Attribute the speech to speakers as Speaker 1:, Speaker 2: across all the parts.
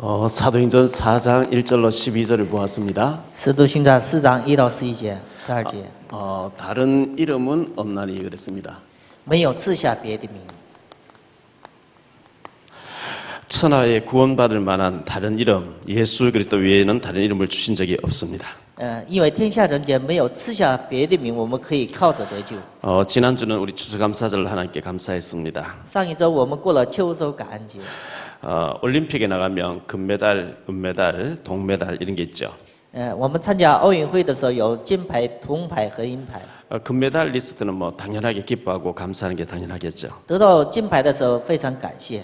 Speaker 1: 사도행전 4장 1절로 12절을 보았습니다.
Speaker 2: 使徒行传4章1到11节、12节，
Speaker 1: 다른 이름은 없나니 그랬습니다.
Speaker 2: 没有赐下别的名，
Speaker 1: 천하에 구원받을 만한 다른 이름, 예수 그리스도 외에는 다른 이름을 주신 적이 없습니다.
Speaker 2: 因为天下人间没有赐下别的名，我们可以靠着得救。
Speaker 1: 지난주는 우리 추수감사절 하나님께 감사했습니다.
Speaker 2: 上一周我们过了秋收感恩节，
Speaker 1: 올림픽에 나가면 금메달, 은메달, 동메달 이런 게 있죠.
Speaker 2: 我们参加奥运会的时候有金牌、铜牌和银牌。
Speaker 1: 금메달 리스트는 뭐 당연하게 기뻐하고 감사하는 게 당연하겠죠.
Speaker 2: 得到金牌的时候非常感谢，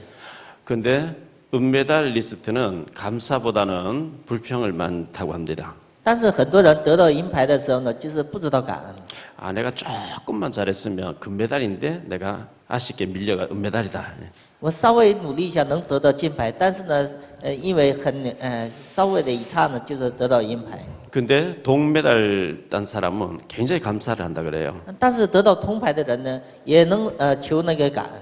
Speaker 1: 근데 은메달 리스트는 감사보다는 불평을 많다고 합니다.
Speaker 2: 但是很多人得到银牌的时候呢，就是不知道感恩。
Speaker 1: 내가 조금만 잘했으면 금메달인데 내가 아쉽게 밀려가 은메달이다.
Speaker 2: 我稍微努力一下能得到金牌，但是呢，因为稍微的一差呢，就是得到银牌。
Speaker 1: 근데 동메달 딴 사람은 굉장히 감사를 한다 그래요.
Speaker 2: 但是得到铜牌的人呢，也能求那个感恩。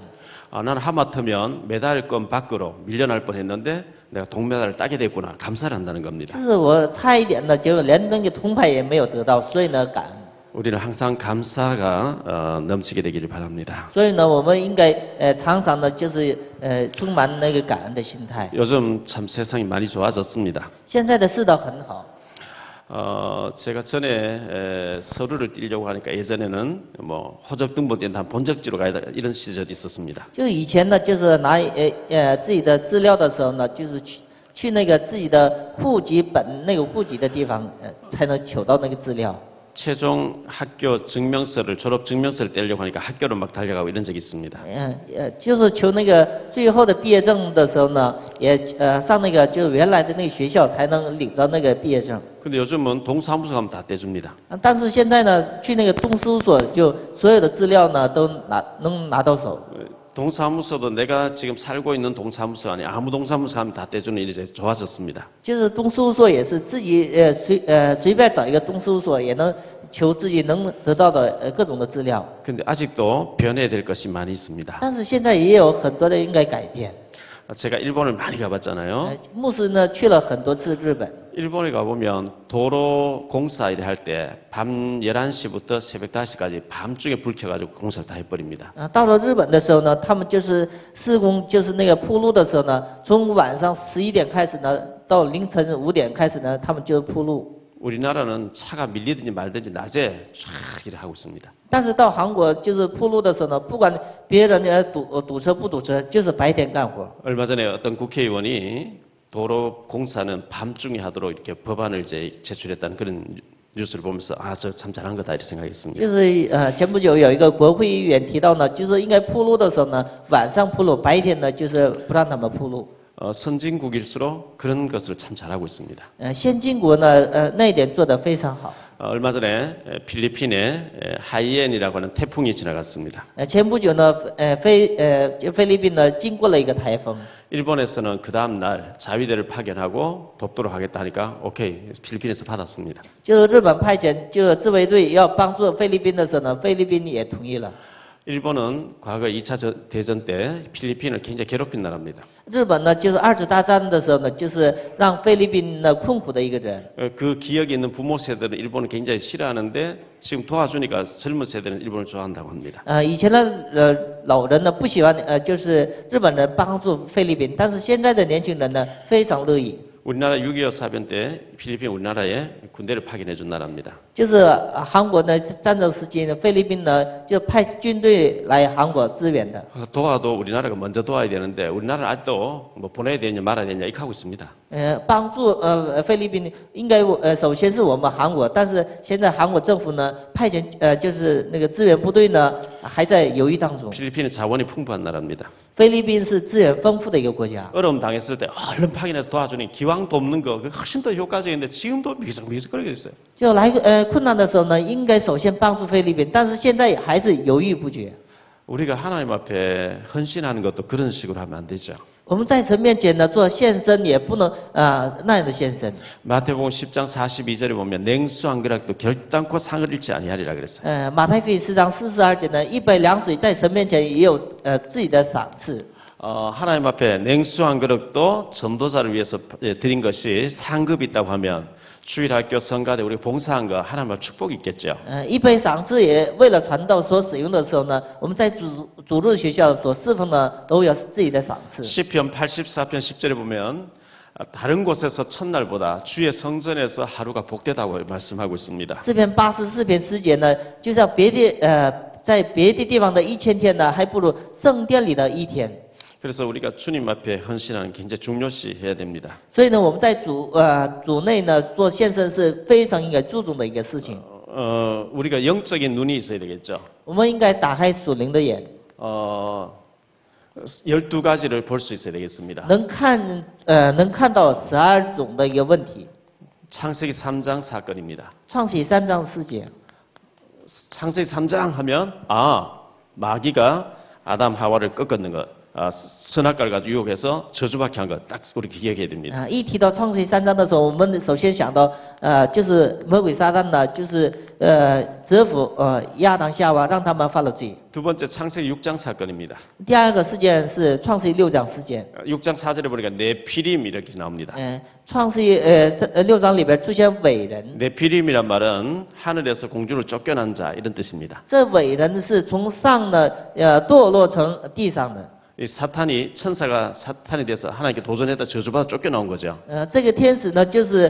Speaker 1: 나는 하마터면 메달권 밖으로 밀려날 뻔했는데 내가 동메달을 따게 됐구나. 감사를 한다는 겁니다.
Speaker 2: 就是我差一点呢，结果连那个铜牌也没有得到，所以呢感恩。
Speaker 1: 우리는 항상 감사가 넘치게 되기를 바랍니다.
Speaker 2: 所以呢，我们应该常常的就是充满那个感恩的心态。
Speaker 1: 요즘 참 세상이 많이 좋아졌습니다.
Speaker 2: 现在的世道很好。
Speaker 1: 제가 전에 서류를 띄려고 하니까 예전에는 뭐 호적 등본 때 한 본적지로 가야 돼 이런 시절이 있었습니다.
Speaker 2: 就以前呢，就是拿自己的资料的时候呢，就是去那个自己的户籍本那个户籍的地方才能求到那个资料。
Speaker 1: 최종 학교 증명서를 졸업 증명서를 떼려고 하니까 학교로 막 달려가고 이런 적이 있습니다.
Speaker 2: 就是求那个最后的毕业证的时候呢，也上那个就原来的那个学校才能领着那个毕业证。
Speaker 1: 근데 요즘은 동사무소 가면 다 떼줍니다.
Speaker 2: 但是现在呢，去那个东事务所，就所有的资料呢都能拿到手。
Speaker 1: 동사무소도 내가 지금 살고 있는 동사무소 아니 아무 동사무소 가면 다 떼주는 일이 이제 좋아졌습니다.
Speaker 2: 就是东事务所也是自己随便找一个东事务所也能求自己能得到的各种的资料。
Speaker 1: 근데 아직도 변해야 될 것이 많이 있습니다.
Speaker 2: 但是现在也有很多的应该改变。
Speaker 1: 제가 일본을 많이 가봤잖아요.
Speaker 2: 牧师呢去了很多次日本。
Speaker 1: 일본에 가보면 도로 공사 일을 할 때 밤 11시부터 새벽 5시까지 밤중에 불 켜가지고 공사를 다 해버립니다.
Speaker 2: 到了日本的时候呢，他们就是施工，就是那个铺路的时候呢，从晚上11点开始呢，到凌晨5点开始呢，他们就铺路。
Speaker 1: 우리나라는 차가 밀리든지 말든지 낮에 쫙 일을 하고 있습니다.
Speaker 2: 但是到韩国就是铺路的时候呢，不管别人堵车不堵车，就是白天干活。
Speaker 1: 얼마 전에 어떤 국회의원이 도로 공사는 밤중에 하도록 이렇게 법안을 제출했다는 그런 뉴스를 보면서 저 참 잘한 거다 이렇게 생각했습니다.
Speaker 2: 就是前不久有一个国会议员提到呢，就是应该铺路的时候呢，晚上铺路，白天呢就是不让他们铺路。
Speaker 1: 선진국일수록 그런 것을 참 잘하고 있습니다.
Speaker 2: 先进国呢，那一点做得非常好。
Speaker 1: 얼마 전에 필리핀에 하이엔이라고 하는 태풍이 지나갔습니다.
Speaker 2: 前不久呢，菲律宾呢经过了一个台风。
Speaker 1: 일본에서는 그 다음 날 자위대를 파견하고 돕도록 하겠다 하니까 오케이 필리핀에서 받았습니다.
Speaker 2: 就日本派遣就自卫队要帮助菲律宾的时候呢，菲律宾也同意了。
Speaker 1: 일본은 과거 2차 대전 때 필리핀을 굉장히 괴롭힌 나라입니다.
Speaker 2: 日本呢，就是二次大战的时候呢，就是让菲律宾呢困苦的一个人。
Speaker 1: 그 기억이 있는 부모 세대는 일본을 굉장히 싫어하는데 지금 도와주니까 젊은 세대는 일본을 좋아한다고 합니다.
Speaker 2: 以前的老人呢不喜欢就是日本人帮助菲律宾，但是现在的年轻人呢非常乐意。
Speaker 1: 우리나라 6.25 사변 때 필리핀 우리나라에 군대를 파견해 준 나라입니다.
Speaker 2: 就是韩国呢战争时期呢，菲律宾呢就派军队来韩国支援的。
Speaker 1: 도와도 우리나라가 먼저 도와야 되는데 우리나라는 아직도 뭐 보내야 되냐 말아야 되냐 이렇게 하고 있습니다.
Speaker 2: 帮助菲律宾应该首先是我们韩国，但是现在韩国政府呢派遣就是那个支援部队呢还在犹豫当中。
Speaker 1: 필리핀은 자원이 풍부한 나라입니다.
Speaker 2: 菲律宾是资源丰富的一个国家。
Speaker 1: 어려움 당했을 때 얼른 파견해서 도와주니 기왕 돕는 거 훨씬 더 효과적인데 지금도 미적미적거리게 있어요.
Speaker 2: 就来困难的时候呢，应该首先帮助菲律宾，但是现在还是犹豫不决。
Speaker 1: 우리가 하나님 앞에 헌신하는 것도 그런 식으로 하면 안 되죠.
Speaker 2: 我们在神面前呢做献身，也不能那样的献身。
Speaker 1: 마태복음 10장 42절에 보면 냉수 한 그릇도 결단코 상을 잃지 아니하리라 그랬어요.
Speaker 2: 马太福音4章42节呢，一杯凉水在神面前也有自己的赏赐。
Speaker 1: 하나님 앞에 냉수 한 그릇도 전도자를 위해서 드린 것이 상급이 있다고 하면 주일학교 성가대 우리 봉사한 거 하나님 앞 축복이 있겠죠.
Speaker 2: 一杯赏赐也为了传道所使用的时候呢，我们在主日学校所侍奉呢，都有自己的赏赐。
Speaker 1: 시편 84편 10절에 보면 다른 곳에서 첫날보다 주의 성전에서 하루가 복되다고 말씀하고 있습니다.
Speaker 2: 诗篇84篇10节呢，就像在别的地方的1000天呢，还不如圣殿里的一天。
Speaker 1: 그래서 우리가 주님 앞에 헌신하는 게 굉장히 중요시 해야 됩니다.
Speaker 2: 所以呢，我们在主内呢做献身是非常应该注重的一个事情。
Speaker 1: 우리가 영적인 눈이 있어야 되겠죠.
Speaker 2: 我们应该打开属灵的眼，
Speaker 1: 12가지를 볼 수 있어야 되겠습니다.
Speaker 2: 能看到12种的一个问题。
Speaker 1: 창세기 3장 사건입니다.
Speaker 2: 创启3章4节，
Speaker 1: 창세기 3장 하면 마귀가 아담 하와를 꺾었는 것, 선악과를 가지고 유혹해서 저주받게 한 것 딱 우리 기억해야 됩니다.
Speaker 2: 一提到创世3章的时候，我们首先想到就是魔鬼撒旦呢，就是折服亚当夏娃，让他们犯了罪。
Speaker 1: 두 번째 창세기 6장 사건입니다.
Speaker 2: 第二个事件是创世6章事件。
Speaker 1: 6장 4절에 보니까 네피림 이렇게 나옵니다.
Speaker 2: 创世6章里边出现伟人，
Speaker 1: 네피림이란 말은 하늘에서 공주로 쫓겨난 자 이런 뜻입니다.
Speaker 2: 这伟人是从上呢堕落成地上的。
Speaker 1: 이 천사가 사탄이 돼서 하나님께 도전했다 저주받아 쫓겨나온 거죠.
Speaker 2: 这个天使呢，就是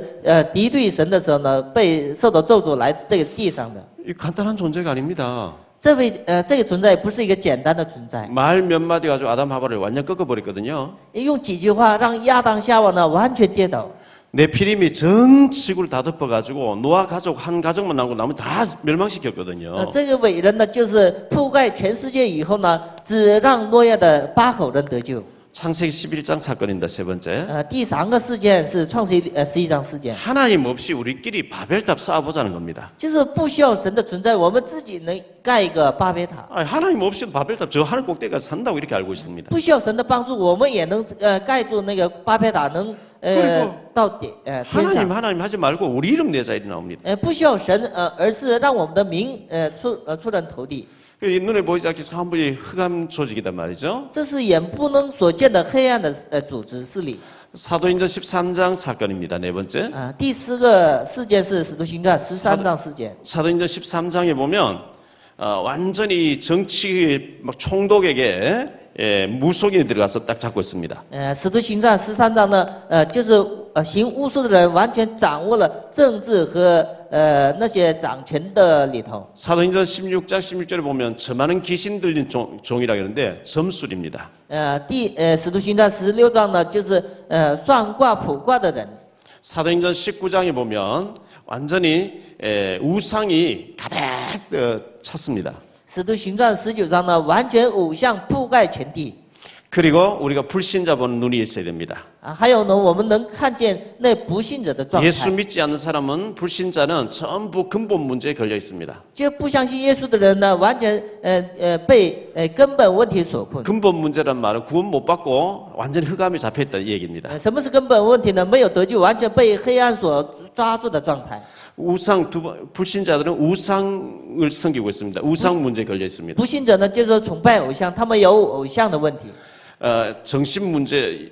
Speaker 2: 敌对神的时候呢，被受到咒诅来这个地上的。
Speaker 1: 이 간단한 존재가 아닙니다.
Speaker 2: 这个存在不是一个简单的存在，
Speaker 1: 말 몇 마디 가지고 아담 하와를 완전 꺾어버렸거든요.
Speaker 2: 用几句话让亚当夏娃呢完全跌倒。
Speaker 1: 네피림이 전 지구를 다 덮어가지고 노아 가족 한 가족만 남고 나머지 다 멸망시켰거든요.
Speaker 2: 这个伟人呢，就是覆盖全世界以后呢，只让诺亚的8口人得救。
Speaker 1: 창세기 11장 사건입니다. 세 번째.
Speaker 2: 第3个事件是创世11章事件，
Speaker 1: 하나님 없이 우리끼리 바벨탑 쌓아보자는 겁니다.
Speaker 2: 就是不需要神的存在，我们自己能盖一个巴别塔，
Speaker 1: 하나님 없이도 바벨탑 저 하늘 꼭대기 가서 산다고 이렇게 알고 있습니다.
Speaker 2: 不需要神的帮助，我们也能盖住那个巴别塔，能到天上。
Speaker 1: 하나님 하지 말고 우리 이름 내자 이렇게 나옵니다.
Speaker 2: 不需要神而是让我们的名出人头地。
Speaker 1: 이 눈에 보이지 않게 사람들이 흑암 조직이단 말이죠.
Speaker 2: 这是眼不能所见的黑暗的组织势力。
Speaker 1: 사도행전 13장 사건입니다. 네 번째.
Speaker 2: 第4个事件是使徒行传13章事件。
Speaker 1: 사도행전 13장에 보면 완전히 정치 막 총독에게 무속인이 들어가서 딱 잡고 있습니다.
Speaker 2: 使徒行传13章呢，就是行巫术的人完全掌握了政治和那些掌权的里头。
Speaker 1: 사도행전 16장 16절에 보면 저 많은 귀신 들린 종이라 그러는데 점술입니다.
Speaker 2: 使徒行传16章呢，就是算卦卜卦的人。
Speaker 1: 사도행전 19장에 보면 완전히 우상이 가득 찼습니다.
Speaker 2: 使徒行传19章呢，完全偶像覆盖全地。
Speaker 1: 그리고 우리가 불신자 보는 눈이 있어야 됩니다.
Speaker 2: 还有呢，我们能看见那不信者的状态。
Speaker 1: 예수 믿지 않는 사람은 불신자는 전부 근본 문제에 걸려 있습니다.
Speaker 2: 就不相信耶稣的人呢，完全被根本问题所困。
Speaker 1: 근본 문제란 말은 구원 못 받고 완전히 흑암에 잡혀 있다 이 얘기입니다.
Speaker 2: 什么是根本问题呢？没有得救，完全被黑暗所抓住的状态。
Speaker 1: 불신자들은 우상을 섬기고 있습니다. 우상 문제에 걸려 있습니다.
Speaker 2: 不信者呢，就是说崇拜偶像，他们有偶像的问题。
Speaker 1: 정신 문제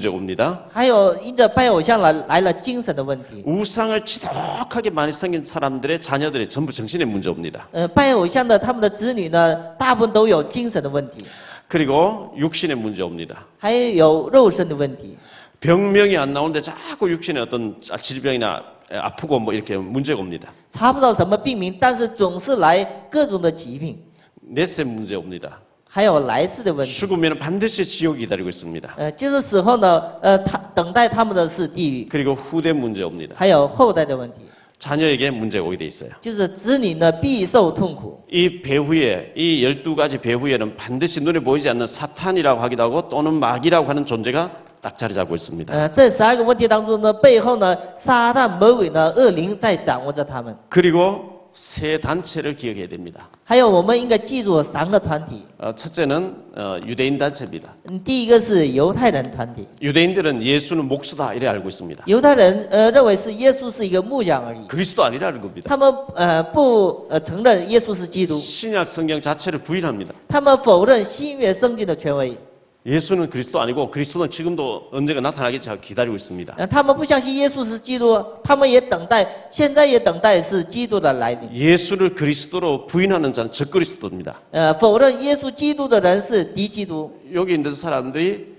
Speaker 1: 옵니다.
Speaker 2: 还有因着拜偶像来了精神的问题。
Speaker 1: 우상을 지독하게 많이 섬긴 사람들의 자녀들이 전부 정신의 문제 옵니다.
Speaker 2: 拜偶像的他们的子女呢，大部分都有精神的问题，
Speaker 1: 그리고 육신의 문제 옵니다.
Speaker 2: 还有肉身的问题。
Speaker 1: 병명이 안 나오는데 자꾸 육신에 어떤 질병이나 아프고 뭐 이렇게 문제가 옵니다.
Speaker 2: 查不到什么病名，但是总是来各种的疾病，
Speaker 1: 넷의 문제 옵니다.
Speaker 2: 还有来世的问题。
Speaker 1: 죽으면 반드시 지옥이 기다리고 있습니다.
Speaker 2: 就是死后呢，等待他们的是地狱，
Speaker 1: 그리고 후대 문제 옵니다.
Speaker 2: 还有后代的问题，
Speaker 1: 자녀에게 문제가 오게 돼 있어요.
Speaker 2: 就是子女呢必受痛苦。
Speaker 1: 이 배후에 이 12가지 배후에는 반드시 눈에 보이지 않는 사탄이라고 하기도 하고 또는 마귀라고 하는 존재가 딱 자리 잡고 있습니다.
Speaker 2: 这12个问题当中呢，背后呢，撒旦魔鬼呢，恶灵在掌握着他们。
Speaker 1: 그리고 세 단체를 기억해야 됩니다.
Speaker 2: 还有我们应该记住3个团体。
Speaker 1: 첫째는 유대인 단체입니다.
Speaker 2: 第一个是犹太人团体，
Speaker 1: 유대인들은 예수는 목수다 이래 알고 있습니다.
Speaker 2: 犹太人认为是耶稣是一个木匠而已，
Speaker 1: 그리스도 아니라는 겁니다.
Speaker 2: 他们不承认耶稣是基督，
Speaker 1: 신약 성경 자체를 부인합니다.
Speaker 2: 他们否认新约圣经的权威，
Speaker 1: 예수는 그리스도 아니고 그리스도는 지금도 언제가 나타나겠지 하고 기다리고 있습니다.
Speaker 2: 他们不相信耶稣是基督，他们也等待，现在也等待是基督的来临。
Speaker 1: 예수를 그리스도로 부인하는 자는 적그리스도입니다.
Speaker 2: 否认耶稣基督的人是敌基督。
Speaker 1: 여기 있는 사람들이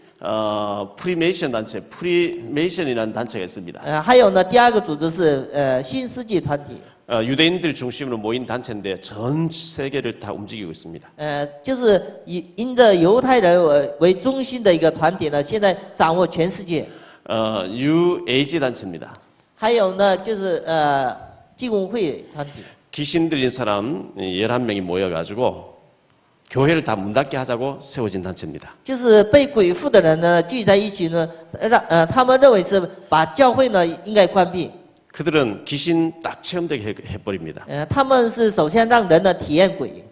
Speaker 1: 프리메이션 단체, 프리메이션이라는 단체가 있습니다.
Speaker 2: 还有呢，第2个组织是新世纪团体，
Speaker 1: 유대인들 중심으로 모인 단체인데 전 세계를 다 움직이고 있습니다.
Speaker 2: 就是因着犹太人为中心的一个团体呢，现在掌握全世界。
Speaker 1: UAG 단체입니다.
Speaker 2: 还有呢，就是济公会团体。
Speaker 1: 귀신 들린 사람 11명이 모여가지고 교회를 다 문 닫게 하자고 세워진 단체입니다.
Speaker 2: 就是被鬼附的人呢聚在一起呢，他们认为是把教会呢应该关闭。
Speaker 1: 그들은 귀신 딱 체험되게 해버립니다.
Speaker 2: 他们是首先让人呢体验鬼。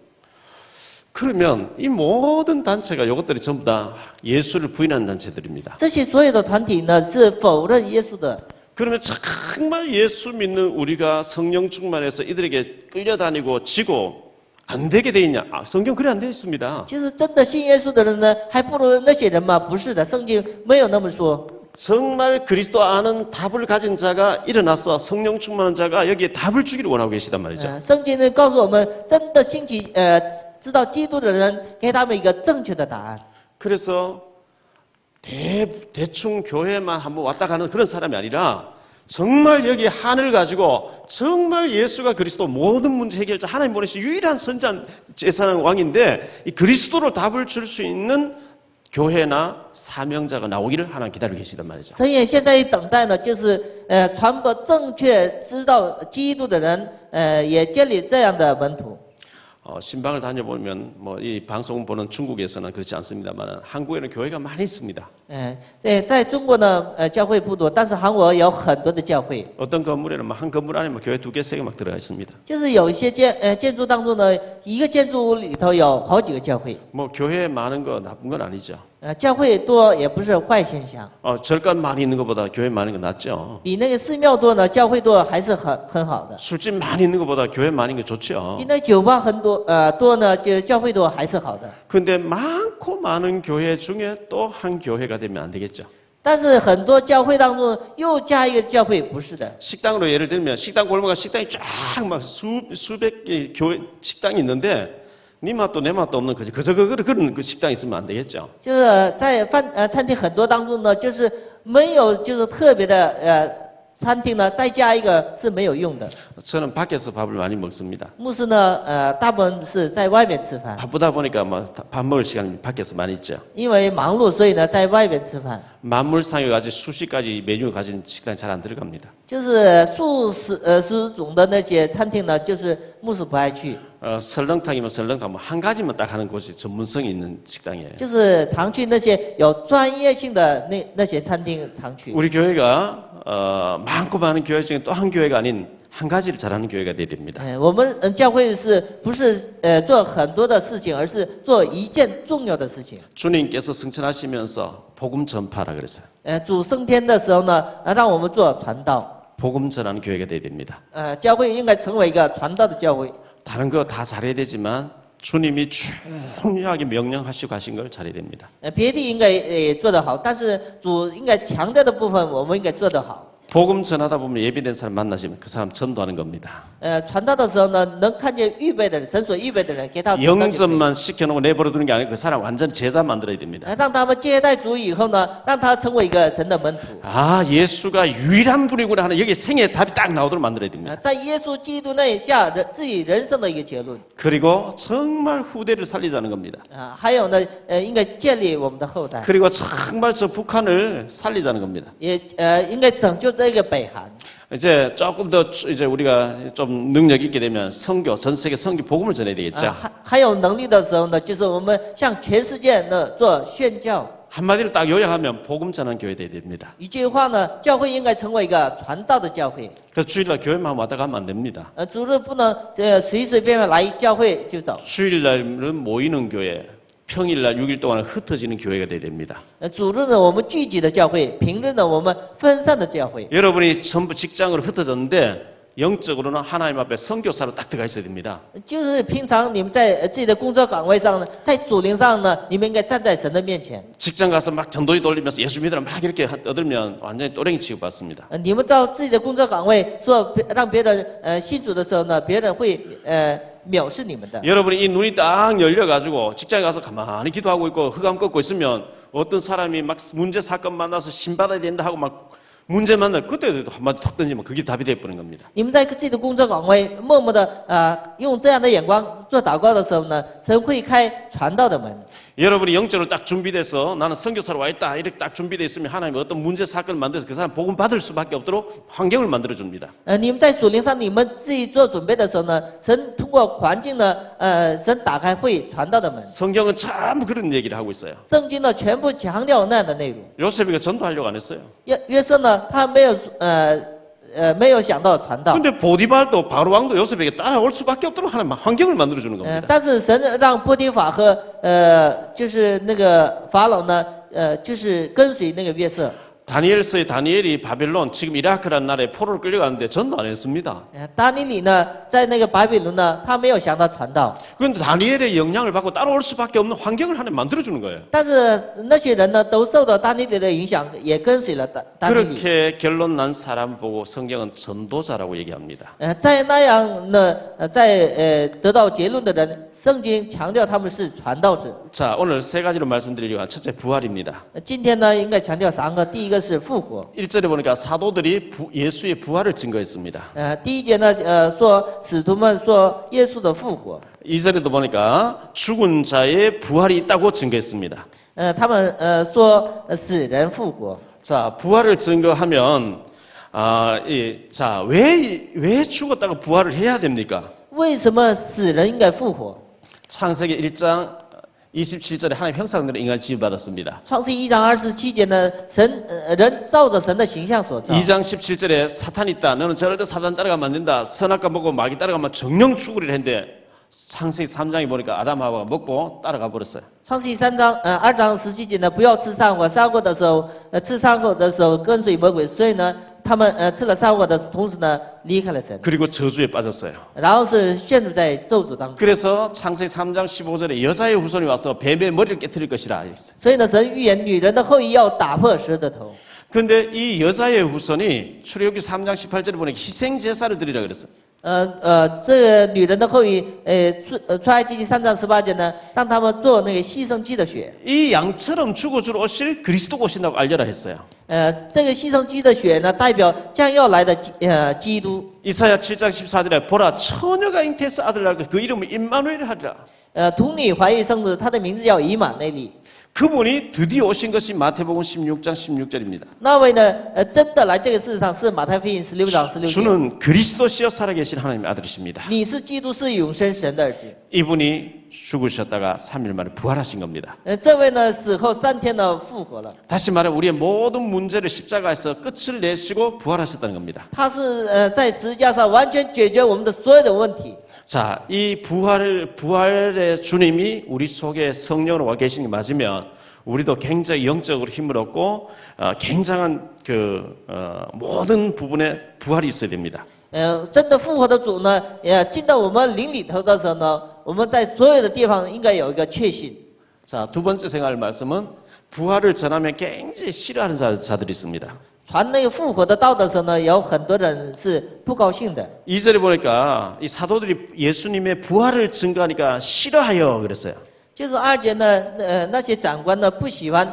Speaker 1: 그러면 이 모든 단체가 이것들이 전부 다 예수를 부인하는 단체들입니다.
Speaker 2: 这些所有的团体呢是否认耶稣的。
Speaker 1: 그러면 정말 예수 믿는 우리가 성령 충만해서 이들에게 끌려다니고 지고 안 되게 돼 있냐? 성경 그래 안 되어 있습니다.
Speaker 2: 其实真的信耶稣的人呢，还不如那些人吗？不是的，圣经没有那么说。
Speaker 1: 정말 그리스도 아는 답을 가진 자가 일어나서 성령 충만한 자가 여기에 답을 주기를 원하고 계시단 말이죠.
Speaker 2: 圣经呢告诉我们，真的兴起知道基督的人，给他们一个正确的答案。
Speaker 1: 그래서 대충 교회만 한번 왔다 가는 그런 사람이 아니라 정말 여기 한을 가지고 정말 예수가 그리스도 모든 문제 해결자 하나님 보내신 유일한 선지자 제사장 왕인데 이 그리스도로 답을 줄 수 있는 교회나 사명자가 나오기를 하나님 기다리고 계시단 말이죠.
Speaker 2: 神也现在等待呢，就是传播正确知道基督的人，也建立这样的门徒。
Speaker 1: 신방을 다녀보면 뭐 이 방송 보는 중국에서는 그렇지 않습니다만 한국에는 교회가 많이 있습니다.
Speaker 2: 在中国呢，教会不多，但是韩国有很多的教会。
Speaker 1: 어떤 건물에는 한 건물 안에 교회 2개, 3개 막 들어가 있습니다.
Speaker 2: 就是有一些建筑当中呢，一个建筑物里头有好几个教会。
Speaker 1: 뭐 교회 많은 거 나쁜 건 아니죠.
Speaker 2: 教会多也不是坏现象。
Speaker 1: 절간 많이 있는 것보다 교회 많은 거 낫죠.
Speaker 2: 比那个寺庙多呢，教会多还是很好的。
Speaker 1: 술집 많이 있는 것보다 교회 많은 게 좋죠.
Speaker 2: 比那酒吧多呢，就教会多还是好的。
Speaker 1: 그런데 많고 많은 교회 중에 또 한 교회가 되면 안 되겠죠.
Speaker 2: 但是很多教会当中又加一个教会，不是的。
Speaker 1: 식당으로 예를 들면 식당 골목에 식당이 쫙 막 수백 개 교회 식당이 있는데 네 맛도 내 맛도 없는 그런 그 식당 있으면 안 되겠죠.
Speaker 2: 就是在餐厅很多当中呢，就是没有就是特别的餐厅呢，再加一个是没有用的。
Speaker 1: 저는 밖에서 밥을 많이 먹습니다.
Speaker 2: 牧师呢，大部分是在外面吃饭，
Speaker 1: 바쁘다 보니까 뭐 밥 먹을 시간이 밖에서 많이 있죠.
Speaker 2: 因为忙碌，所以呢在外面吃饭。
Speaker 1: 만물상에 가진 수십 가지 메뉴를 가진 식당에 잘 안 들어갑니다.
Speaker 2: 就是数十种的那些餐厅呢，就是牧师不爱去。
Speaker 1: 설렁탕이면 설렁탕 뭐 한 가지만 딱 하는 곳이 전문성이 있는 식당이에요.
Speaker 2: 就是常去那些有专业性的那些餐厅常去。
Speaker 1: 우리 교회가 많고 많은 교회 중에 또 한 교회가 아닌 한 가지를 잘하는 교회가 돼야 됩니다.
Speaker 2: 我们教会是不是做很多的事情，而是做一件重要的事情。
Speaker 1: 주님께서 승천하시면서 복음 전파라 그랬어요.
Speaker 2: 主升天的时候呢，让我们做传道。
Speaker 1: 복음 전하는 교회가 돼야 됩니다.
Speaker 2: 教会应该成为一个传道的教会。
Speaker 1: 다른 거 다 잘해야 되지만 주님이 중요하게 명령하시고 가신 걸 잘해야 됩니다.
Speaker 2: 别的应该也做得好，但是主应该强调的部分，我们应该做得好。
Speaker 1: 복음 전하다 보면 예비된 사람 만나시면 그 사람 전도하는 겁니다.
Speaker 2: 传道的时候呢，能看见预备的人，神所预备的人，给他传道就可以。
Speaker 1: 영접만 시켜놓고 내버려 두는 게 아니고 그 사람 완전 제자 만들어야 됩니다.
Speaker 2: 让他们接待主以后呢，让他成为一个神的门徒。
Speaker 1: 아, 예수가 유일한 분이구나 하는 여기 생애의 답이 딱 나오도록 만들어야 됩니다.
Speaker 2: 在耶稣基督那下自己人生的一个结论。
Speaker 1: 그리고 정말 후대를 살리자는 겁니다.
Speaker 2: 还有呢，应该建立我们的后代，
Speaker 1: 그리고 정말 저 북한을 살리자는 겁니다.
Speaker 2: 也应该拯救这个北韩。
Speaker 1: 이제 조금 더 이제 우리가 좀 능력 있게 되면 선교 전 세계 선교 복음을 전해야 되겠죠.
Speaker 2: 还有能力的时候呢，就是我们向全世界呢做宣教。
Speaker 1: 한마디로 딱 요약하면 복음 전한 교회 돼야 됩니다.
Speaker 2: 一句话呢，教会应该成为一个传道的教会。
Speaker 1: 그래서 주일날 교회만 왔다 가면 안 됩니다.
Speaker 2: 主日不能随随便便来教会就走。
Speaker 1: 주일날은 모이는 교회, 평일날 6일 동안 흩어지는 교회가 돼야 됩니다.
Speaker 2: 主日呢，我们聚集的教会；平日呢，我们分散的教会。
Speaker 1: 여러분이 전부 직장으로 흩어졌는데 영적으로는 하나님 앞에 선교사로 딱 들어가 있어야 됩니다.
Speaker 2: 就是平常你们在自己的工作岗位上呢，在属灵上呢，你们应该站在神的面前。
Speaker 1: 직장 가서 막 전도지 돌리면서 예수 믿으라 막 이렇게 떠들면 완전히 또랭이 취급받습니다.
Speaker 2: 你们照自己的工作岗位说让别人信主的时候呢，别人会藐视你们的。
Speaker 1: 여러분이 이 눈이 딱 열려가지고 직장에 가서 가만히 기도하고 있고 흑암 꺾고 있으면 어떤 사람이 막 문제 사건 만나서 신받아야 된다 하고 막 문제 만날 그때도 한마디 톡 던지면 그게 답이 돼버린 겁니다.
Speaker 2: 你们在自己的工作岗位默默的用这样的眼光做祷告的时候呢，神会开传道的门。
Speaker 1: 여러분이 영적으로 딱 준비돼서 나는 선교사로 와 있다 이렇게 딱 준비돼 있으면 하나님이 어떤 문제 사건을 만들어서 그 사람 복음 받을 수밖에 없도록 환경을 만들어 줍니다.
Speaker 2: 你们在属灵上你们自己做准备的时候呢，神通过环境呢，神打开会传道的门。
Speaker 1: 성경은 전부 그런 얘기를 하고 있어요.
Speaker 2: 圣经呢全部强调那样的内容。
Speaker 1: 요셉이가 전도하려고 안 했어요.
Speaker 2: 约瑟呢，他没有想到传道。
Speaker 1: 근데 보디발도 바로 왕도 요셉에게 따라올 수밖에 없도록 하는 환경을 만들어 주는 겁니다.
Speaker 2: 但是神让波提法和就是那个法老呢，就是跟随那个约瑟。
Speaker 1: 다니엘서의 다니엘이 바벨론 지금 이라크라는 나라에 포로로 끌려가는데 전도 안 했습니다.
Speaker 2: 大尼里呢，在那个巴比伦呢，他没有想到传道。
Speaker 1: 그런데 다니엘의 영향을 받고 따라올 수밖에 없는 환경을 하나님 만들어 주는 거예요.
Speaker 2: 但是那些人呢，都受到大尼里的影响，也跟随了大尼里。
Speaker 1: 그렇게 결론 난 사람 보고 성경은 전도자라고 얘기합니다.
Speaker 2: 在那样呢，在得到结论的人，圣经强调他们是传道者。
Speaker 1: 자, 오늘 세 가지로 말씀드리려고 한 첫째 부활입니다.
Speaker 2: 今天呢，应该强调3个，第一个是复活。
Speaker 1: 1절에 보니까 사도들이 예수의 부활을 증거했습니다.
Speaker 2: 第一节呢，说使徒们说耶稣的复活。
Speaker 1: 2절에도 보니까 죽은 자의 부활이 있다고 증거했습니다.
Speaker 2: 他们说死人复活。
Speaker 1: 자, 부활을 증거하면 왜 죽었다고 부활을 해야 됩니까?
Speaker 2: 为什么死人应该复活？
Speaker 1: 창세기 1장 27절에 하나님 형상대로 인간을 지음받았습니다.
Speaker 2: 创世1章27节呢，人照着神的形象所造。
Speaker 1: 2장 17절에 사탄이 있다. 너는 절대 사탄 따라가면 안 된다. 선악과 먹고 마귀 따라가면 정령 죽으리라 했는데 창세기 3장에 보니까 아담 하와가 먹고 따라가 버렸어요.
Speaker 2: 创世2章17节呢，不要吃善果，善果的时候，吃善果的时候跟随魔鬼，所以呢，他们吃了善果的同时呢，离开了神，
Speaker 1: 그리고 저주에 빠졌어요.
Speaker 2: 然后是陷入在咒诅当中。
Speaker 1: 그래서 창세기 3장 15절에 여자의 후손이 와서 뱀의 머리를 깨뜨릴 것이라 했어요.
Speaker 2: 所以呢，神预言女人的后裔要打破蛇的头。
Speaker 1: 그런데 이 여자의 후손이 출애굽기 3장 18절에 보니까 희생 제사를 드리라 그랬어요.
Speaker 2: 这个女人的后裔，出埃及记3章18节呢，让他们做那个牺牲鸡的血。
Speaker 1: 이 양처럼 죽어주러 오실 그리스도가 오신다고 알려라 했어요.
Speaker 2: 这个牺牲鸡的血呢，代表将要来的基督。
Speaker 1: 이사야 7장 14절에 보라 처녀가 잉태해서 아들 낳을 그 이름을 임마누엘 하리라.
Speaker 2: 童女怀孕生子，她的名字叫以马内利。
Speaker 1: 그분이 드디어 오신 것이 마태복음 16장 16절입니다.
Speaker 2: 那位呢，真的来这个世上是马太福音16章16节。
Speaker 1: 주는 그리스도시여 살아계신 하나님의 아들이십니다.
Speaker 2: 你是基督，是永生神的儿子。
Speaker 1: 이분이 죽으셨다가 3일 만에 부활하신 겁니다.
Speaker 2: 这位呢，死后3天呢复活了。
Speaker 1: 다시 말해 우리의 모든 문제를 십자가에서 끝을 내시고 부활하셨다는 겁니다.
Speaker 2: 他是在十字架上完全解决我们的所有的问题。
Speaker 1: 자, 이 부활의 주님이 우리 속에 성령으로 와 계시는 게 맞으면 우리도 굉장히 영적으로 힘을 얻고 굉장한 모든 부분에 부활이 있어야 됩니다.
Speaker 2: 真的复活的主呢，进到我们灵里头的时候呢，我们在所有的地方应该有一个确信。
Speaker 1: 자, 두 번째 생각할 말씀은 부활을 전하면 굉장히 싫어하는 자들이 있습니다.
Speaker 2: 传那个复活的道的时候呢，有很多人是不高兴的。
Speaker 1: 2절에 보니까 이 사도들이 예수님의 부활을 증거하니까 싫어하여 그랬어요.
Speaker 2: 就是2节呢，那些长官呢不喜欢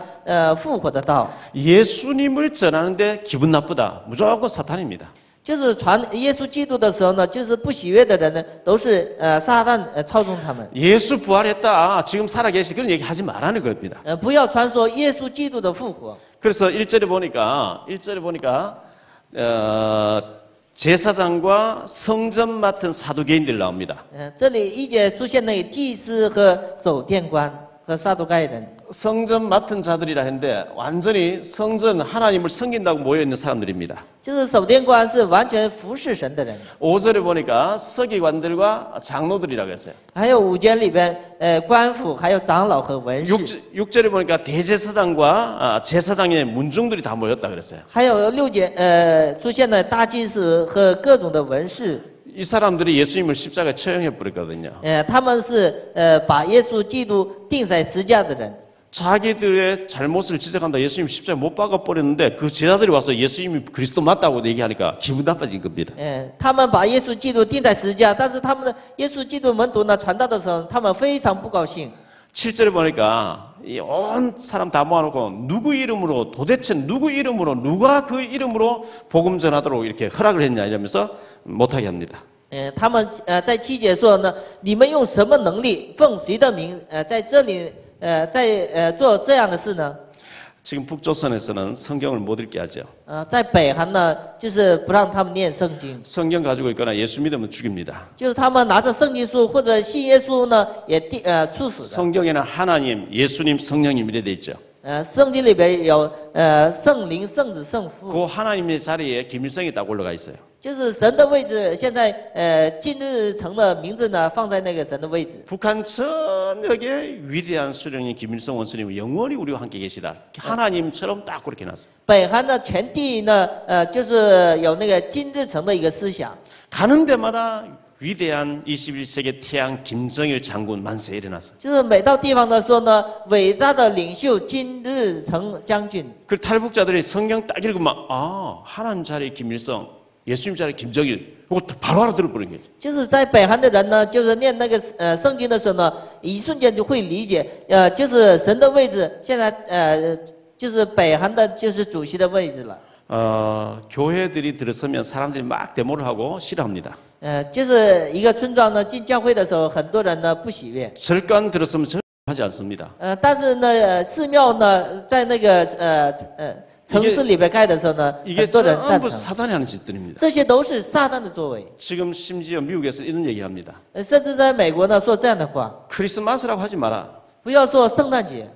Speaker 2: 复活的道，
Speaker 1: 예수님을 전하는데 기분 나쁘다. 무조건 사탄입니다.
Speaker 2: 就是传耶稣基督的时候呢，就是不喜悦的人呢，都是撒旦操纵他们。
Speaker 1: 예수 부활했다. 지금 살아계시 그런 얘기 하지 말라는 겁니다.
Speaker 2: 不要传说耶稣基督的复活。
Speaker 1: 그래서 1절에 보니까 제사장과 성전 맡은 사두개인들 나옵니다.
Speaker 2: 这里1节出现那个祭司和守殿官和撒都该人。
Speaker 1: 성전 맡은 자들이라 했는데 완전히 성전 하나님을 섬긴다고 모여있는 사람들입니다.
Speaker 2: 就是守殿官是完全服侍神的人。
Speaker 1: 5절에 보니까 서기관들과 장로들이라고 했어요.
Speaker 2: 还有五节里边，官府还有长老和文士，
Speaker 1: 6절에 보니까 대제사장과 제사장의 문중들이 다 모였다 그랬어요.
Speaker 2: 还有六节，出现了大祭司和各种的文士。
Speaker 1: 이 사람들이 예수님을 십자가에 처형해 버렸거든요.
Speaker 2: 他们是把耶稣基督钉在十字架的人。
Speaker 1: 자기들의 잘못을 지적한다. 예수님 십자가에 못 박아 버렸는데 그 제자들이 와서 예수님이 그리스도 맞다고 얘기하니까 기분 나빠진 겁니다.
Speaker 2: 他们把耶稣基督钉在十字架，但是他们的耶稣基督门徒呢传道的时候，他们非常不高兴。
Speaker 1: 7절에 보니까 이 온 사람 다 모아놓고 누구 이름으로 도대체 누구 이름으로 누가 그 이름으로 복음 전하도록 이렇게 허락을 했냐 이러면서 못하게 합니다.
Speaker 2: 他们在7节说呢，你们用什么能力奉谁的名在这里做这样的事呢？
Speaker 1: 지금 북조선에서는 성경을 못 읽게 하죠.
Speaker 2: 在北韩呢，就是不让他们念圣经，
Speaker 1: 성경 가지고 있거나 예수 믿으면 죽입니다.
Speaker 2: 就是他们拿着圣经书或者信耶稣呢，也处死的。
Speaker 1: 성경에는 하나님, 예수님, 성령님 이래 돼 있죠.
Speaker 2: 圣经里边有圣灵、圣子、圣父，
Speaker 1: 그 하나님의 자리에 김일성이 딱 올라가 있어요.
Speaker 2: 就是神的位置。现在金日成的名字呢放在那个神的位置。
Speaker 1: 북한 전역에 위대한 수령인 김일성 원수님은 영원히 우리와 함께 계시다. 하나님처럼 딱 그렇게 놨어요.
Speaker 2: 北韩的全地呢，就是有那个金日成的一个思想。
Speaker 1: 가는 데마다 위대한 21세기 태양 김정일 장군 만세 일어났어요.
Speaker 2: 就是每到地方的时候呢，伟大的领袖金日成将军。
Speaker 1: 그 탈북자들이 성경 딱 읽으면 하나님 자리 김일성, 예수님 자리 김정일 이거 바로 알아들어버린 거죠.
Speaker 2: 就是在北韩的人呢，就是念那个圣经的时候呢，一瞬间就会理解，就是神的位置，现在就是北韩的就是主席的位置了。
Speaker 1: 교회들이 들어서면 사람들이 막 데모를 하고 싫어합니다.
Speaker 2: 就是一个村庄呢，进教会的时候，很多人呢不喜悦。
Speaker 1: 절간 들었으면 절 하지 않습니다.
Speaker 2: 但是呢，寺庙呢，在那个城市里边盖的时候呢，
Speaker 1: 이게
Speaker 2: 很多人赞
Speaker 1: 전부
Speaker 2: 成。
Speaker 1: 사단이 하는 짓들입니다.
Speaker 2: 这些都是撒旦的作为。
Speaker 1: 지금 심지어 미국에서 이런 얘기합니다.
Speaker 2: 甚至在美国呢，说这样的话，
Speaker 1: 크리스마스라고 하지 마라.
Speaker 2: 不要说圣诞节。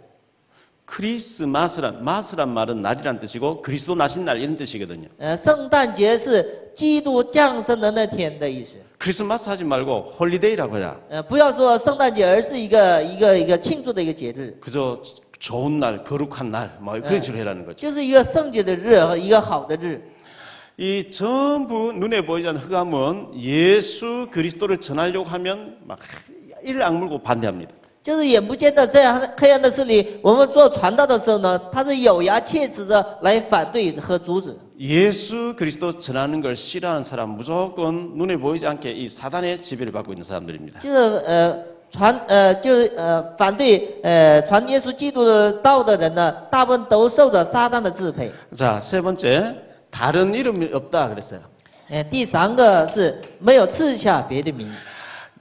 Speaker 1: 크리스마스란 마스란 말은 날이란 뜻이고 그리스도 나신 날 이런 뜻이거든요.
Speaker 2: 圣诞节是基督降生的那天的意思。
Speaker 1: 크리스마스 하지 말고 홀리데이라고 해라.
Speaker 2: 不要说圣诞节，而是一个庆祝的一个节日，
Speaker 1: 그저 좋은 날, 거룩한 날, 뭐 그런 식으로 해라는 거죠.
Speaker 2: 就是一个圣洁的日和一个好的日。
Speaker 1: 이 전부 눈에 보이지 않는 흑암은 예수 그리스도를 전하려고 하면 막 이를 악물고 반대합니다.
Speaker 2: 就是眼不见的这样黑暗的势力，我们做传道的时候呢，他是咬牙切齿的来反对和阻止。
Speaker 1: 예수 그리스도 전하는 걸 싫어하는 사람 무조건 눈에 보이지 않게 이 사단의 지배를 받고 있는 사람들입니다.
Speaker 2: 就是反对传耶稣基督的道的人呢，大部分都受着撒旦的支配。
Speaker 1: 자, 세 번째 다른 이름이 없다 그랬어요.
Speaker 2: 第三个是没有赐下别的名，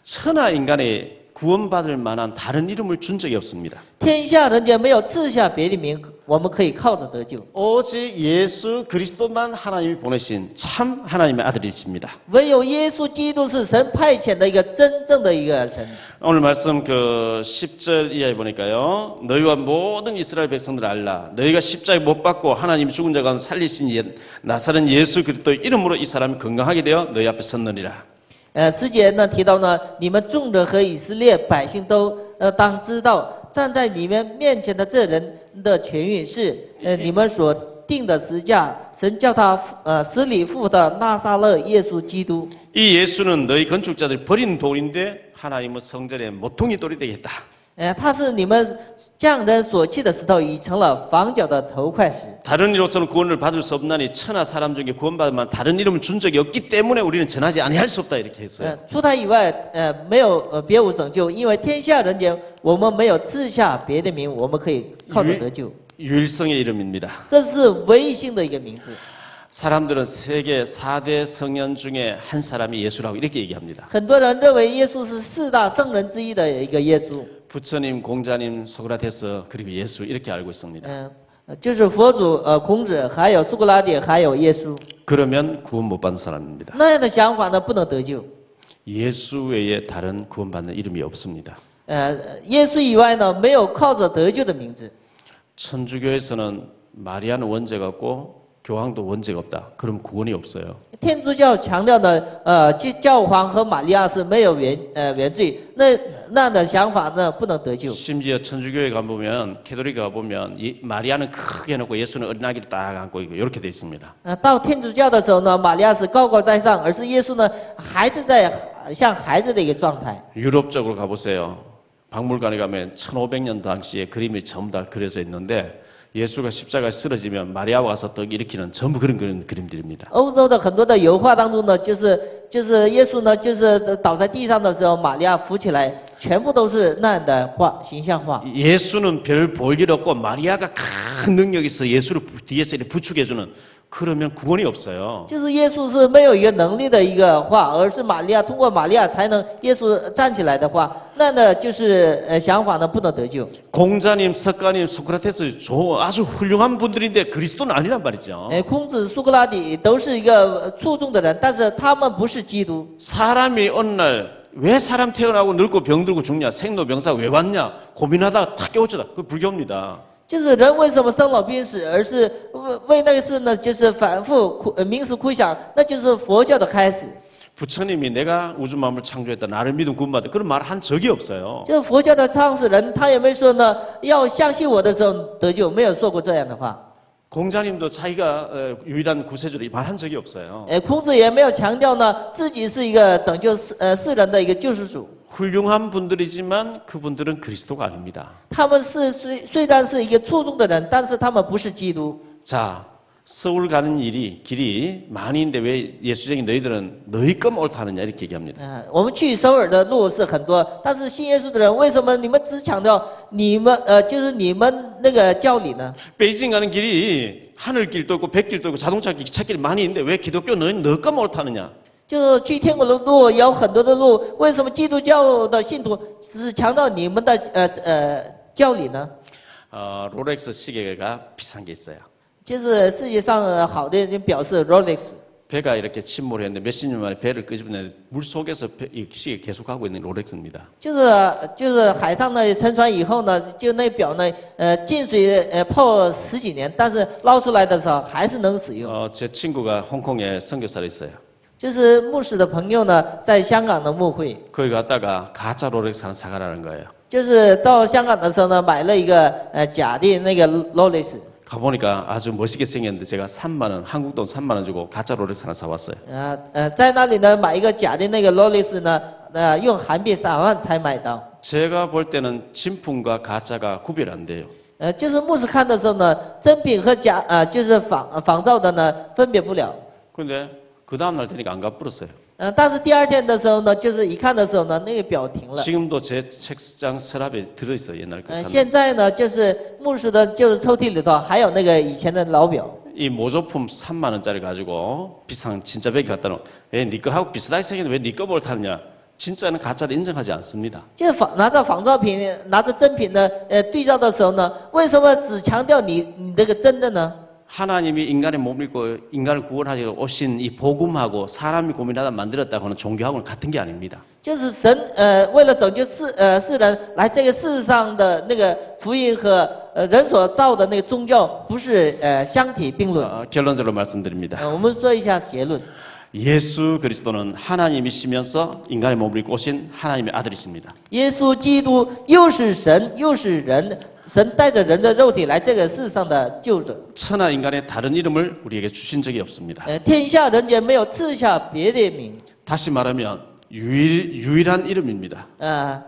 Speaker 1: 천하 인간이 구원받을 만한 다른 이름을 준 적이 없습니다.
Speaker 2: 天下人间没有赐下别的名，我们可以靠着得救。
Speaker 1: 오직 예수 그리스도만 하나님이 보내신 참 하나님의 아들이십니다.
Speaker 2: 唯有耶稣基督是神派遣的一个真正的一个神。
Speaker 1: 오늘 말씀 그 10절 이하에 보니까요. 너희와 모든 이스라엘 백성들 알라. 너희가 십자가에 못 박고 하나님 죽은 자 가운데 살리신 나사렛 예수 그리스도의 이름으로 이 사람이 건강하게 되어 너희 앞에 섰느니라.
Speaker 2: 10节呢提到呢，你们众人和以色列百姓都当知道，站在你们面前的这人的痊愈是你们所定的十架，神叫他死里复活的拿撒勒耶稣基督。
Speaker 1: 이 예수는 너희 건축자들이 버린 돌인데 하나님은 성전의 모퉁이 돌이 되겠다.
Speaker 2: 他是你们匠人所弃的石头，已成了房角的头块石。
Speaker 1: 다른 이로서는 구원을 받을 수 없나니 천하 사람 중에 구원받을 만한 다른 이름을 준 적이 없기 때문에 우리는 전하지 아니할 수 없다 이렇게 했어요.
Speaker 2: 除他以外，没有别无拯救，因为天下人间我们没有赐下别的名，我们可以靠着得救。
Speaker 1: 유일성의 이름입니다.
Speaker 2: 这是唯一性的一个名字。
Speaker 1: 사람들은 세계 4대 성현 중에 한 사람이 예수라고 이렇게 얘기합니다.
Speaker 2: 很多人认为耶稣是四大圣人之一的一个耶稣。
Speaker 1: 부처님, 공자님, 소크라테스 그리고 예수 이렇게 알고 있습니다.
Speaker 2: 就是佛祖、孔子，还有苏格拉底，还有耶稣。
Speaker 1: 그러면 구원 못 받는 사람입니다.
Speaker 2: 那样的想法呢，不能得救。
Speaker 1: 예수 외에 다른 구원받는 이름이 없습니다.
Speaker 2: 耶稣以外呢，没有靠着得救的名字。
Speaker 1: 천주교에서는 마리아는 원죄가 없고 교황도 원죄가 없다. 그럼 구원이 없어요.
Speaker 2: 天主教强调呢，教皇和玛利亚是没有原罪，那样的想法呢，不能得救。
Speaker 1: 심지어 천주교에 가보면 캐톨릭에 가보면 마리아는 크게 해놓고 예수는 어린아기를 딱 안고 있고 이렇게 돼 있습니다.
Speaker 2: 到天主教的时候呢，玛利亚是高高在上，而是耶稣呢，孩子在像孩子的一个状态。
Speaker 1: 유럽 쪽으로 가보세요. 박물관에 가면 1500년 당시에 그림이 전부 다 그려져 있는데 예수가 십자가에 쓰러지면 마리아가 와서 떡 일으키는 전부 그런 그림들입니다.
Speaker 2: 欧洲的很多的油画当中呢，就是耶稣呢，就是倒在地上的时候，玛利亚扶起来，全部都是那样的画形象画。
Speaker 1: 예수는 별 볼 일 없고 마리아가 큰 능력이 있어 예수를 뒤에서 이렇게 부축해주는 그러면 구원이 없어요.
Speaker 2: 就是耶稣是没有一个能力的一个画，而是玛利亚通过玛利亚才能耶稣站起来的话，那呢就是想法呢不能得救。
Speaker 1: 공자님, 석가님, 소크라테스 아주 훌륭한 분들인데 그리스도는 아니란 말이죠.
Speaker 2: 孔子、苏格拉底都是一个出众的人，但是他们不是基督。
Speaker 1: 사람이 어느 날 왜 사람 태어나고 늙고 병들고 죽냐 생로병사 왜 왔냐 고민하다가 탁 깨우쳐다. 그 불교입니다.
Speaker 2: 就是人为什么生老病死，而是为那个事呢？就是反复冥思苦想，那就是佛教的开始。
Speaker 1: 부처님이 내가 우주 만물 창조했다 나를 믿음 구원받다 그런 말 한 적이 없어요.
Speaker 2: 就是佛教的创始人，他也没说呢，要相信我的时候得救，没有说过这样的话。
Speaker 1: 공자님도 자기가 유일한 구세주를 말한 적이 없어요.
Speaker 2: 孔子也没有强调呢，自己是一个拯救世人的一个救世主。
Speaker 1: 훌륭한 분들이지만 그분들은 그리스도가 아닙니다.
Speaker 2: 他们是虽然是一个出众的人，但是他们不是基督。
Speaker 1: 자, 서울 가는 길이 많이 있는데 왜 예수쟁이 너희들은 너희 것만 옳다 하느냐 이렇게 얘기합니다.
Speaker 2: 我们去首尔的路是很多，但是信耶稣的人为什么你们只强调你们就是你们那个教理呢？
Speaker 1: 베이징 가는 길이 하늘길도 있고 백길도 있고 자동차길 기차길 많이 있는데 왜 기독교 너희 너 것만 옳다 하느냐?
Speaker 2: 就去天国的路有很多的路，为什么基督教的信徒只强调你们的教理呢？
Speaker 1: 롤렉스 시계가 비싼 게 있어요.
Speaker 2: 就是世界上好的人表示 Rolex。
Speaker 1: 배가 이렇게 침몰했는데 몇십 년 만에 배를 끄집어내는데 물 속에서 이 시계 계속 가고 있는 롤렉스입니다.
Speaker 2: 就是海上呢沉船以后呢，就那表呢进水泡10几年，但是捞出来的时候还是能使用。
Speaker 1: 제 친구가 홍콩에 선교사를 있어요.
Speaker 2: 就是牧师的朋友呢，在香港的牧会，
Speaker 1: 거기 갔다가 가짜 롤렉스 하나 사가라는 거예요.
Speaker 2: 就是到香港的时候呢，买了一个假的那个 Rolex。
Speaker 1: 가보니까 아주 멋있게 생겼는데 제가 3만 원, 한국 돈 3만 원 주고 가짜 롤렉스 하나 사왔어요.
Speaker 2: 在那里呢买一个假的那个 Rolex呢，用韩币3万才买到。
Speaker 1: 제가 볼 때는 진품과 가짜가 구별 안 돼요.
Speaker 2: 就是牧师看的时候呢，真品和假就是仿造的呢分别不了。
Speaker 1: 근데 그 다음날 되니까 안 갚불었어요.
Speaker 2: 但是第二天的时候呢，就是一看的时候呢，那个表停了。
Speaker 1: 지금도 제 책장 서랍에 들어있어요. 옛날 그 산.
Speaker 2: 现在呢，就是牧师的就是抽屉里头还有那个以前的老表。
Speaker 1: 이 모조품 3만 원짜리 가지고 비싼 진짜 베개 갖다 놓은 네 거 하고 비슷하게 생겼는데 왜 네 거 뭘 타느냐. 진짜는 가짜를 인정하지 않습니다.
Speaker 2: 就是拿着仿造品，拿着真品的对照的时候呢，为什么只强调你这个真的呢？
Speaker 1: 하나님이 인간의 몸을 입고 인간을 구원하시러 오신 이 복음하고 사람이 고민하다 만들었다고 하는 종교하고는 같은 게 아닙니다.
Speaker 2: 就是神为了拯救世人来这个世上的那个福音和人所造的那个宗教不是相提并论。
Speaker 1: 결론적으로 말씀드립니다.
Speaker 2: 我们说一下结论。
Speaker 1: 예수 그리스도는 하나님이시면서 인간의 몸을 입고 오신 하나님의 아들이십니다.
Speaker 2: 耶稣基督又是神又是人，神带着人的肉体来这个世上的救者。
Speaker 1: 천하 인간의 다른 이름을 우리에게 주신 적이 없습니다.
Speaker 2: 天下人间没有赐下别的名。
Speaker 1: 다시 말하면 유일한 이름입니다.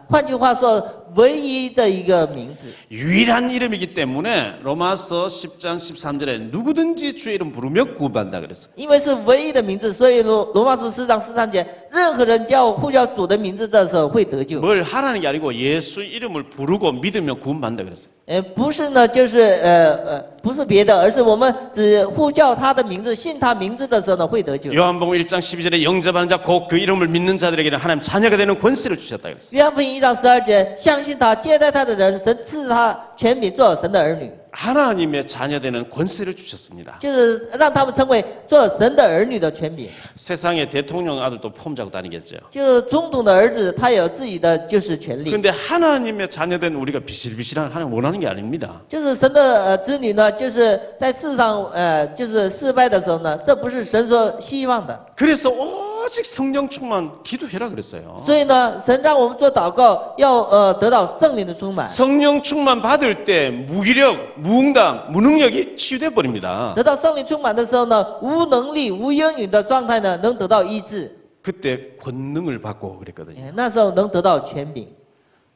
Speaker 2: 换句话说，唯一的一个名字。
Speaker 1: 유일한 이름이기 때문에 로마서 10장 13절에 누구든지 주의 이름 부르며 구원받는다 그랬어요.
Speaker 2: 因为是唯一的名字，所以罗马书4章13节，任何人叫呼叫主的名字的时候会得救。
Speaker 1: 뭘 하라는 게 아니고 예수 이름을 부르고 믿으며 구원받는다 그랬어요.
Speaker 2: 不是呢，就是不是别的，而是我们只呼叫他的名字，信他名字的时候呢，会得救。
Speaker 1: 요한복음 1장 12절에 영접하는 자 곧 그 이름을 믿는 자들에게는 하나님 자녀가 되는 권세를 주셨다 그랬어요.
Speaker 2: 约翰福音1章12节，相信他、接待他的人，神赐他权柄做神的儿女。
Speaker 1: 하나님의 자녀되는 권세를 주셨습니다.
Speaker 2: 就是让他们成为做神的儿女的权柄。
Speaker 1: 세상의 대통령 아들도 폼잡고 다니겠죠.
Speaker 2: 就总统的儿子，他有自己的就是权利。
Speaker 1: 그런데 하나님의 자녀된 우리가 비실비실한 하나님 원하는 게 아닙니다.
Speaker 2: 就是神的子女呢，就是在世上就是失败的时候呢，这不是神所希望的。
Speaker 1: 그래서 오직 성령 충만 기도해라 그랬어요.
Speaker 2: 所以呢，神让我们做祷告，要得到圣灵的充满。
Speaker 1: 성령 충만 받을 때 무기력, 무응답, 무능력이 치유돼 버립니다.
Speaker 2: 得到圣灵充满的时候呢，无能力、无应允的状态呢，能得到医治。
Speaker 1: 그때 권능을 받고 그랬거든요.
Speaker 2: 那时候能得到权柄，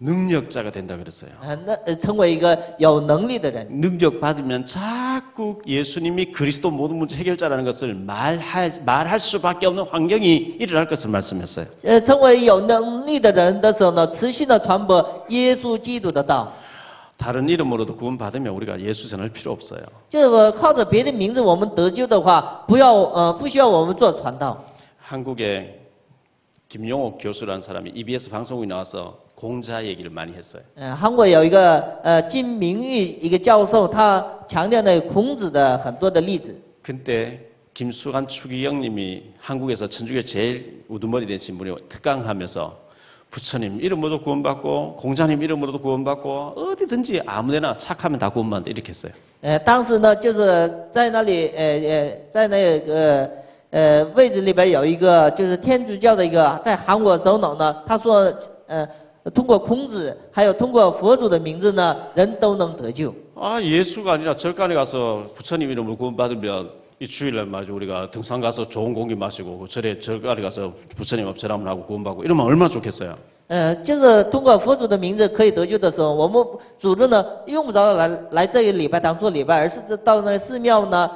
Speaker 1: 능력자가 된다 그랬어요.
Speaker 2: 成为一个有能力的人。
Speaker 1: 능력 받으면 자꾸 예수님이 그리스도 모든 문제 해결자라는 것을 말할 수밖에 없는 환경이 일어날 것을 말씀했어요.
Speaker 2: 成为有能力的人的时候呢，持续的传播耶稣基督的道。
Speaker 1: 다른 이름으로도 구원받으면 우리가 예수 전할 필요 없어요.
Speaker 2: 就是靠着别的名字我们得救的话，不需要我们做传道。
Speaker 1: 한국에 김용옥 교수라는 사람이 EBS 방송국에 나와서 공자 얘기를 많이 했어요.
Speaker 2: 韩国有一个金明玉一个教授，他强调了孔子的很多的例子。
Speaker 1: 그때 김수관 추기경님이 한국에서 천주교 제일 우두머리 된 신분이 특강하면서 부처님 이름으로도 구원받고 공자님 이름으로도 구원받고 어디든지 아무데나 착하면 다 구원받는다 이렇게 했어요.
Speaker 2: 当时呢，就是在那里在那个位置里边有一个就是天主教的一个在韩国首脑呢，他说通过孔子还有通过佛祖的名字呢，人都能得救。
Speaker 1: 아 예수가 아니라 절간에 가서 부처님 이름으로 구원받으면 이 주일날 마저 우리가 등산 가서 좋은 공기 마시고 절간에 가서 부처님 앞 절함을 하고 구원받고 이러면 얼마나 좋겠어요.
Speaker 2: 就是通过佛祖的名字可以得救的时候，我们组织呢用不着来这个礼拜堂做礼拜，而是到那个寺庙呢，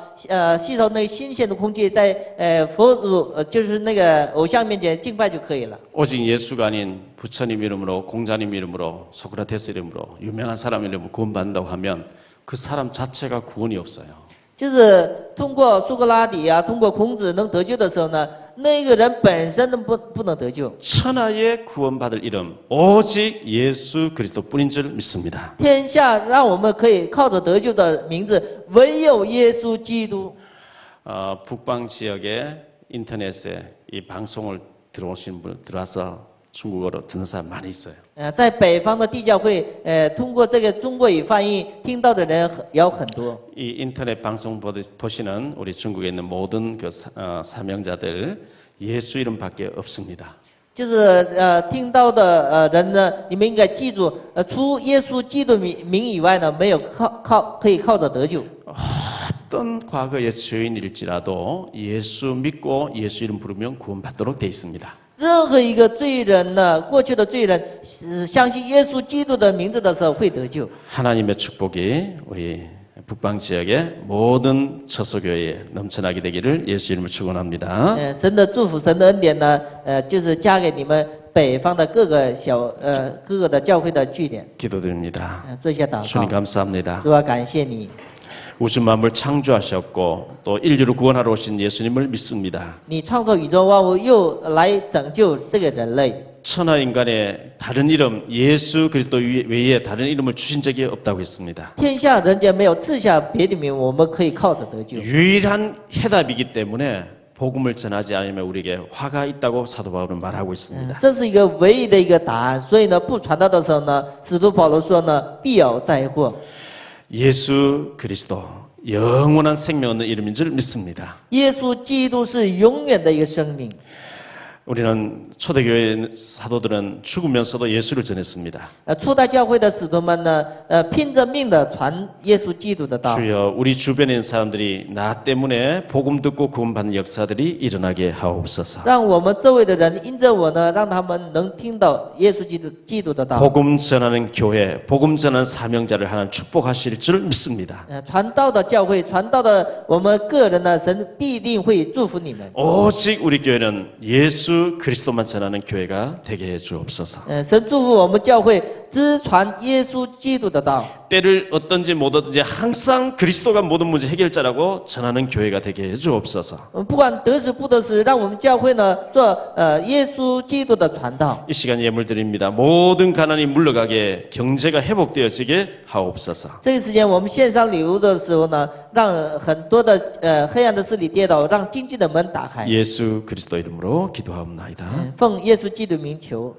Speaker 2: 吸收那个新鲜的空气，在佛祖就是那个偶像面前敬拜就可以了。
Speaker 1: 오직 예수가 아닌 부처님 이름으로 공자님 이름으로 소크라테스 이름으로 유명한 사람 이름으로 구원받는다고 하면 그 사람 자체가 구원이 없어요.
Speaker 2: 就是通过苏格拉底啊，通过孔子能得救的时候呢，那个人本身不能得救。
Speaker 1: 천하에 구원받을 이름 오직 예수 그리스도뿐인 줄 믿습니다.
Speaker 2: 天下让我们可以靠着得救的名字，唯有耶稣基督。
Speaker 1: 북방 지역의 인터넷에 이 방송을 들어오신 분 들어와서 중국어로 듣는 사람 많이 있어요.
Speaker 2: 在北方的地教会，通过这个中国语翻译听到的人有很多。
Speaker 1: 이 인터넷 방송 보시는 우리 중국에 있는 모든 그 사명자들 예수 이름밖에 없습니다.
Speaker 2: 就是听到的人呢，你们应该记住，除耶稣基督名以外呢，没有可以靠着得救。
Speaker 1: 어떤 과거의 죄인일지라도 예수 믿고 예수 이름 부르면 구원받도록 돼 있습니다.
Speaker 2: 任何一个罪人呢，过去的罪人，相信耶稣基督的名字的时候会得救。
Speaker 1: 하나님의 축복이 우리 북방 지역의 모든 처소교회에 넘쳐나게 되기를 예수 이름으로 축원합니다.
Speaker 2: 神的祝福，神的恩典呢，就是加给你们北方的各个各个的教会的据点。
Speaker 1: 기도드립니다.
Speaker 2: 做一下祷
Speaker 1: 주님
Speaker 2: 告，
Speaker 1: 감사합니다.
Speaker 2: 主啊，感谢你，
Speaker 1: 우주 만물 창조하셨고 또 인류를 구원하러 오신 예수님을 믿습니다.
Speaker 2: 你创造宇宙万物，又来拯救这个人类。
Speaker 1: 천하 인간의 다른 이름 예수 그리스도 외에 다른 이름을 주신 적이 없다고 했습니다.
Speaker 2: 天下人间没有赐下别的名，我们可以靠着得救。
Speaker 1: 유일한 해답이기 때문에 복음을 전하지 않으면 우리에게 화가 있다고 사도 바울은 말하고 있습니다.
Speaker 2: 这是一个唯一的一个答案，所以呢，不传道的时候呢，使徒保罗说呢，必有灾祸。
Speaker 1: 예수 그리스도 영원한 생명 없는 이름인 줄 믿습니다.
Speaker 2: 耶稣基督是永远的一个生命。
Speaker 1: 우리는 초대교회 사도들은 죽으면서도 예수를 전했습니다.
Speaker 2: 初代教会的使徒们呢，拼着命的传耶稣基督的道。
Speaker 1: 주여 우리 주변에 있는 사람들이 나 때문에 복음 듣고 구원받는 역사들이 일어나게 하옵소서.
Speaker 2: 让我们周围的人因着我呢，让他们能听到耶稣基督的道。
Speaker 1: 복음 전하는 교회, 복음 전하는 사명자를 하나님 축복하실 줄 믿습니다.
Speaker 2: 传道的教会，传道的我们个人呢，神必定会祝福你们。
Speaker 1: 오직 우리 교회는 예수 그리스도만 전하는 교회가 되게 해 주옵소서.
Speaker 2: 神祝福我们教会，直传耶稣基督的道。
Speaker 1: 때를 얻든지 못 얻든지 항상 그리스도가 모든 문제 해결자라고 전하는 교회가 되게 해주옵소서.
Speaker 2: 不管得时不得时，让我们教会呢做耶稣基督的传道。
Speaker 1: 이 시간 예물 드립니다. 모든 가난이 물러가게 경제가 회복되어지게 하옵소서.
Speaker 2: 这个时间我们献上礼物的时候呢，让很多的黑暗的势力跌倒，让经济的门打开。
Speaker 1: 예수 그리스도 이름으로 기도하옵나이다.
Speaker 2: 奉耶稣基督名求。